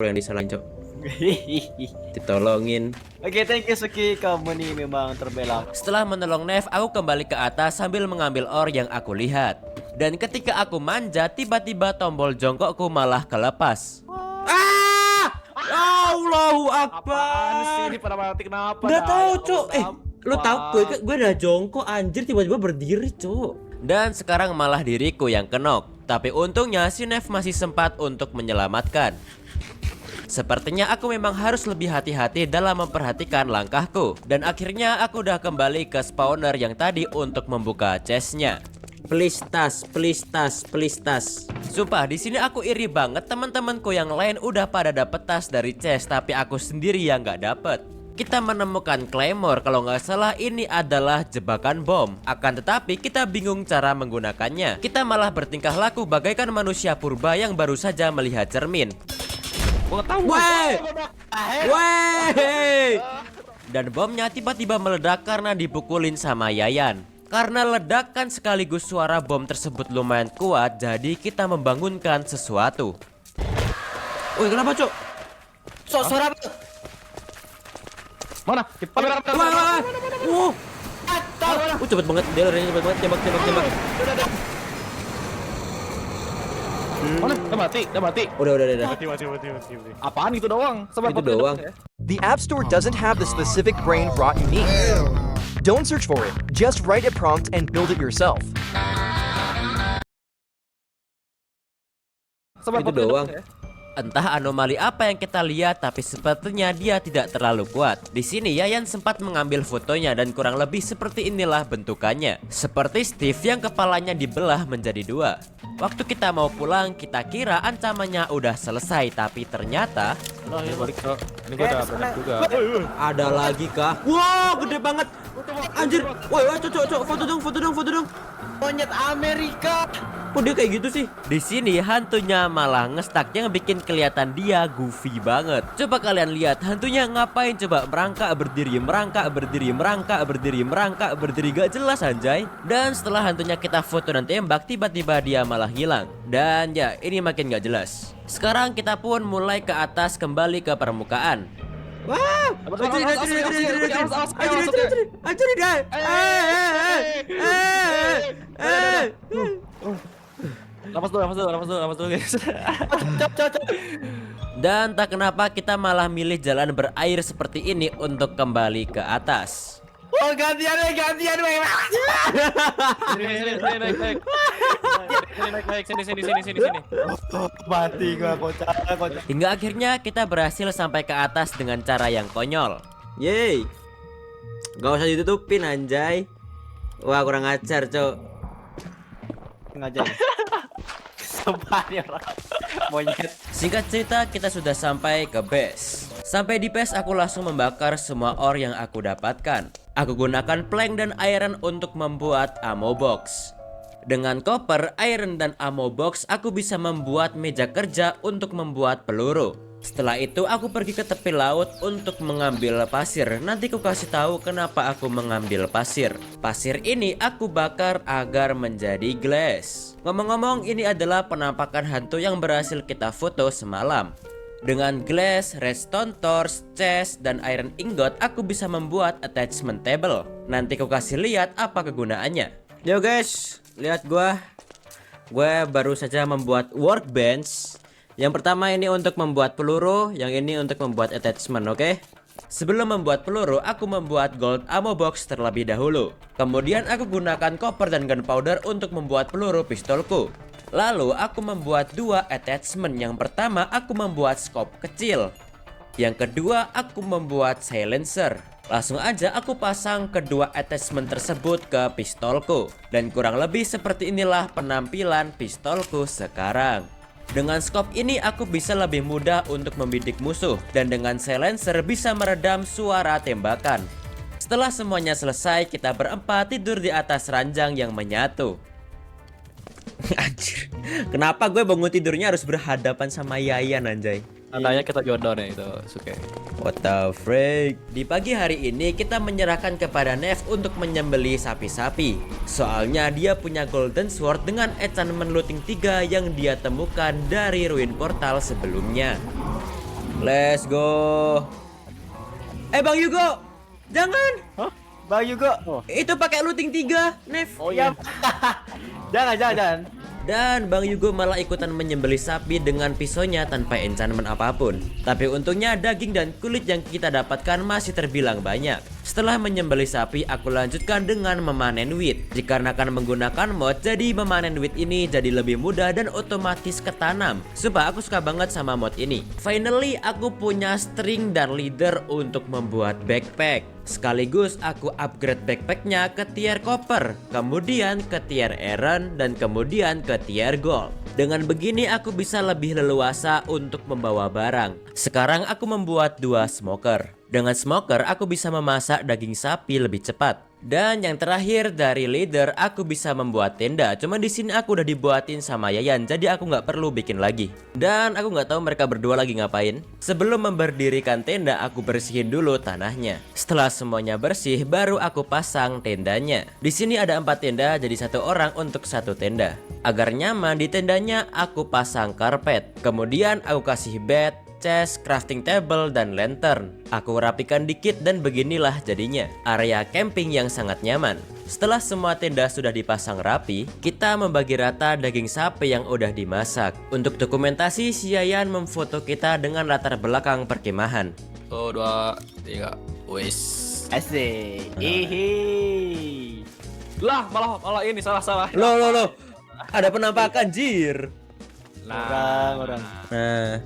yang disalahin, Cok. Ditolongin. Oke, thank you Suki, kamu nih memang terbela. Setelah menolong Nev, aku kembali ke atas sambil mengambil ore yang aku lihat. Dan ketika aku manjat, tiba-tiba tombol jongkokku malah kelepas. Allahu Apaan sih Akbar. ini pada mati kenapa? Nggak tahu, Dah, Cok. ya Lu tahu Allah. gue udah jongkok anjir tiba-tiba berdiri, Cok. Dan sekarang malah diriku yang kenok. Tapi untungnya si Nev masih sempat untuk menyelamatkan. Sepertinya aku memang harus lebih hati-hati dalam memperhatikan langkahku. Dan akhirnya aku udah kembali ke spawner yang tadi untuk membuka chestnya. Please tas, please tas, please tas. Sumpah di sini aku iri banget, teman-temanku yang lain udah pada dapet tas dari chest, tapi aku sendiri yang nggak dapet. Kita menemukan claymore, kalau nggak salah ini adalah jebakan bom. Akan tetapi kita bingung cara menggunakannya. Kita malah bertingkah laku bagaikan manusia purba yang baru saja melihat cermin. Gua tahu. Weh, weh. Dan bomnya tiba-tiba meledak karena dipukulin sama Yayan. Karena ledakan sekaligus suara bom tersebut lumayan kuat, jadi kita membangunkan sesuatu. Woi, kenapa, Cok? Suara apa? Mana? Kamera. Wah, cepet banget dia larinya, cepet banget, tembak. Mana? Udah mati. Udah. Mati. Apaan itu doang? Sabar, Itu foto doang. ya. The App Store doesn't have the specific brain rot you need. Don't search for it. Just write a prompt and build it yourself. Sabar, Itu foto doang. ya. Entah anomali apa yang kita lihat, tapi sepertinya dia tidak terlalu kuat. Di sini Yayan sempat mengambil fotonya dan kurang lebih seperti inilah bentukannya. Seperti Steve yang kepalanya dibelah menjadi dua. Waktu kita mau pulang, kita kira ancamannya udah selesai, tapi ternyata Nah, ini balik ke. Ini gua udah benar juga. Ada lagi kah? Wow, gede banget. Anjir. Woi, Cok, foto dong. Monyet Amerika. Kok dia kayak gitu sih? di sini hantunya malah ngestak yang bikin kelihatan dia goofy banget. Coba kalian lihat hantunya ngapain coba, merangkak berdiri gak jelas anjay. Dan setelah hantunya kita foto dan tembak, tiba-tiba dia malah hilang. Dan ya, ini makin gak jelas. Sekarang kita pun mulai ke atas kembali ke permukaan. Wah, anjir deh. Lapas dulu, guys. Dan tak kenapa kita malah milih jalan berair seperti ini untuk kembali ke atas. Oh, gantian, weh. Sini. Mati gua, kocak. Hingga akhirnya kita berhasil sampai ke atas dengan cara yang konyol. Yeay. Gak usah ditutupin anjay. Wah, kurang ajar, Cok. Ngajar. Sumpah nih orang. Monyet. Singkat cerita, kita sudah sampai ke base. Sampai di base, aku langsung membakar semua ore yang aku dapatkan. Aku gunakan plank dan iron untuk membuat ammo box. Dengan copper, iron, dan ammo box, aku bisa membuat meja kerja untuk membuat peluru. Setelah itu, aku pergi ke tepi laut untuk mengambil pasir. Nanti aku kasih tahu kenapa aku mengambil pasir. Pasir ini aku bakar agar menjadi glass. Ngomong-ngomong, ini adalah penampakan hantu yang berhasil kita foto semalam. Dengan glass, redstone torch, chest, dan iron ingot, aku bisa membuat attachment table. Nanti aku kasih lihat apa kegunaannya. Yo guys, lihat gua baru saja membuat workbench. Yang pertama ini untuk membuat peluru, yang ini untuk membuat attachment, oke? Sebelum membuat peluru, aku membuat gold ammo box terlebih dahulu. Kemudian aku gunakan copper dan gunpowder untuk membuat peluru pistolku. Lalu aku membuat dua attachment. Yang pertama aku membuat scope kecil. Yang kedua aku membuat silencer. Langsung aja aku pasang kedua attachment tersebut ke pistolku. Dan kurang lebih seperti inilah penampilan pistolku sekarang. Dengan scope ini aku bisa lebih mudah untuk membidik musuh. Dan dengan silencer bisa meredam suara tembakan. Setelah semuanya selesai, kita berempat tidur di atas ranjang yang menyatu. Anjir. Kenapa gue bangun tidurnya harus berhadapan sama Yayan anjay? Tandanya kita jodoh nih itu, Suke. What the freak? Di pagi hari ini kita menyerahkan kepada Nev untuk menyembelih sapi-sapi. Soalnya dia punya golden sword dengan enchantment looting 3 yang dia temukan dari ruin portal sebelumnya. Let's go. Bang Yugo, jangan. Hah? Bang Yugo. Itu pakai looting 3, Nev. Oh iya. Jangan. Dan Bang Yugo malah ikutan menyembelih sapi dengan pisaunya tanpa enchantment apapun. Tapi untungnya daging dan kulit yang kita dapatkan masih terbilang banyak. Setelah menyembelih sapi, aku lanjutkan dengan memanen wheat. Dikarenakan menggunakan mod, jadi memanen wheat ini jadi lebih mudah dan otomatis ketanam. Sumpah aku suka banget sama mod ini. Finally, aku punya string dan leader untuk membuat backpack. Sekaligus aku upgrade backpacknya ke tier copper, kemudian ke tier iron, dan kemudian ke tier gold. Dengan begini aku bisa lebih leluasa untuk membawa barang. Sekarang aku membuat 2 smoker. Dengan smoker aku bisa memasak daging sapi lebih cepat. Dan yang terakhir dari leader aku bisa membuat tenda. Cuma di sini aku udah dibuatin sama Yayan, jadi aku nggak perlu bikin lagi. Dan aku nggak tahu mereka berdua lagi ngapain. Sebelum memberdirikan tenda aku bersihin dulu tanahnya. Setelah semuanya bersih baru aku pasang tendanya. Di sini ada 4 tenda, jadi 1 orang untuk 1 tenda. Agar nyaman di tendanya aku pasang karpet. Kemudian aku kasih bed, chest, crafting table, dan lantern. Aku rapikan dikit dan beginilah jadinya area camping yang sangat nyaman. Setelah semua tenda sudah dipasang rapi, kita membagi rata daging sapi yang udah dimasak. Untuk dokumentasi, si Yayan memfoto kita dengan latar belakang perkemahan. 1, 2, 3. Wis. Asik. Hihi. Lah, malah ini salah. Loh. Ada penampakan jir. Orang. Nah.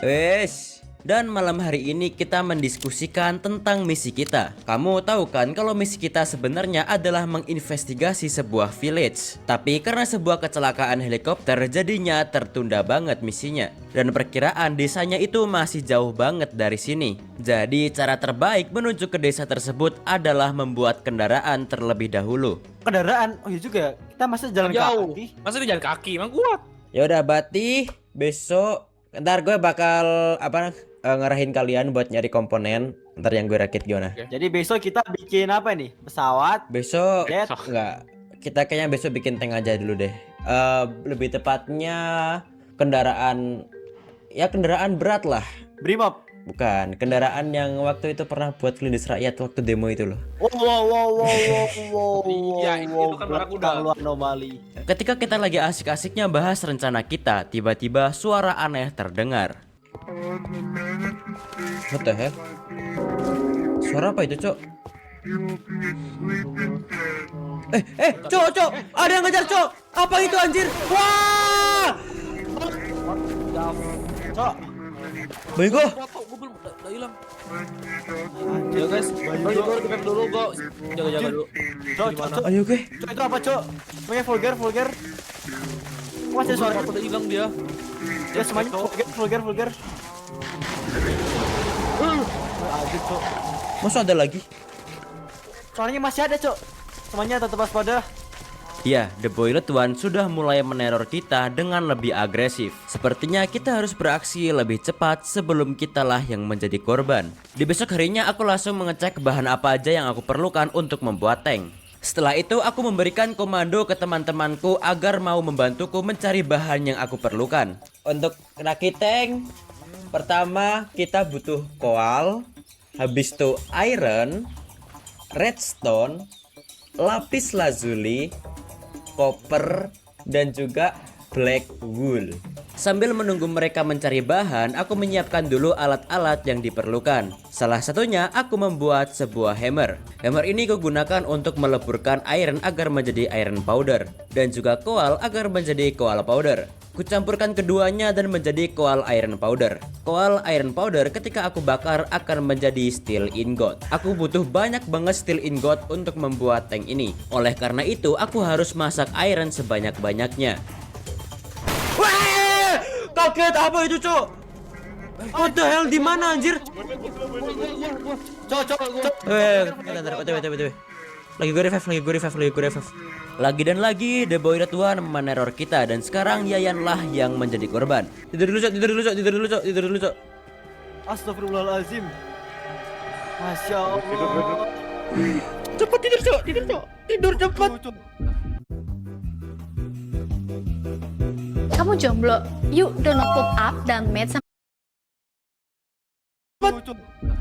Wes. Dan malam hari ini kita mendiskusikan tentang misi kita. Kamu tahu kan kalau misi kita sebenarnya adalah menginvestigasi sebuah village. Tapi karena sebuah kecelakaan helikopter jadinya tertunda banget misinya. Dan perkiraan desanya itu masih jauh banget dari sini. Jadi cara terbaik menuju ke desa tersebut adalah membuat kendaraan terlebih dahulu. Kendaraan? Oh iya juga. Kita masa jalan Jauh. kaki. Masa dia jalan kaki? Emang kuat. Ya udah Bati, besok ntar gue bakal ngarahin kalian buat nyari komponen. Ntar yang gue rakit gimana? Jadi besok kita bikin apa nih? Pesawat. Besok Jet. enggak. Kita kayaknya besok bikin tank aja dulu deh. Lebih tepatnya kendaraan berat lah. Brimob. Bukan, kendaraan yang waktu itu pernah buat kelindes rakyat waktu demo itu loh. Wow. Iya, itu kan barang kuda. Lu anomali. Ketika kita lagi asik-asiknya bahas rencana kita, tiba-tiba suara aneh terdengar. What the hell? Suara apa itu, Cok? Cok, ada yang ngejar, Cok. Apa itu anjir? Wah! Cok. Bego. Gue belum udah hilang. Ya guys, gue repair dulu, gue jaga dulu. Cok. Ayo, oke. Cok itu apa, Cok? Semuanya vulgar. Masih suara Udah hilang dia. ya semuanya vulgar. Aduh, Cok. Masa ada lagi? Soalnya masih ada, Cok. Semuanya tetap waspada. Ya, The Boilet One sudah mulai meneror kita dengan lebih agresif. Sepertinya kita harus beraksi lebih cepat sebelum kitalah yang menjadi korban. Di besok harinya aku langsung mengecek bahan apa aja yang aku perlukan untuk membuat tank. Setelah itu aku memberikan komando ke teman-temanku agar mau membantuku mencari bahan yang aku perlukan. Untuk rakit tank, pertama kita butuh coal, habis itu iron, redstone, lapis lazuli, copper, dan juga black wool. Sambil menunggu mereka mencari bahan, aku menyiapkan dulu alat-alat yang diperlukan. Salah satunya aku membuat sebuah hammer. Hammer ini kugunakan untuk meleburkan iron agar menjadi iron powder, dan juga coal agar menjadi coal powder. Kucampurkan keduanya dan menjadi coal iron powder. Coal iron powder ketika aku bakar akan menjadi steel ingot. Aku butuh banyak banget steel ingot untuk membuat tank ini. Oleh karena itu aku harus masak iron sebanyak-banyaknya. Wah! Kaget apa itu, Cok? What the hell, di mana anjir? Cok. BTW. Lagi gue revive. Lagi dan lagi The Boilet One meneror kita dan sekarang Yayan lah yang menjadi korban. Tidur dulu, Cok. Astagfirullahalazim. Masya Allah. Cepet tidur, Cok. Tidur cepet. Kamu jomblo? Yuk download Pop Up dan match Tuh, tuh.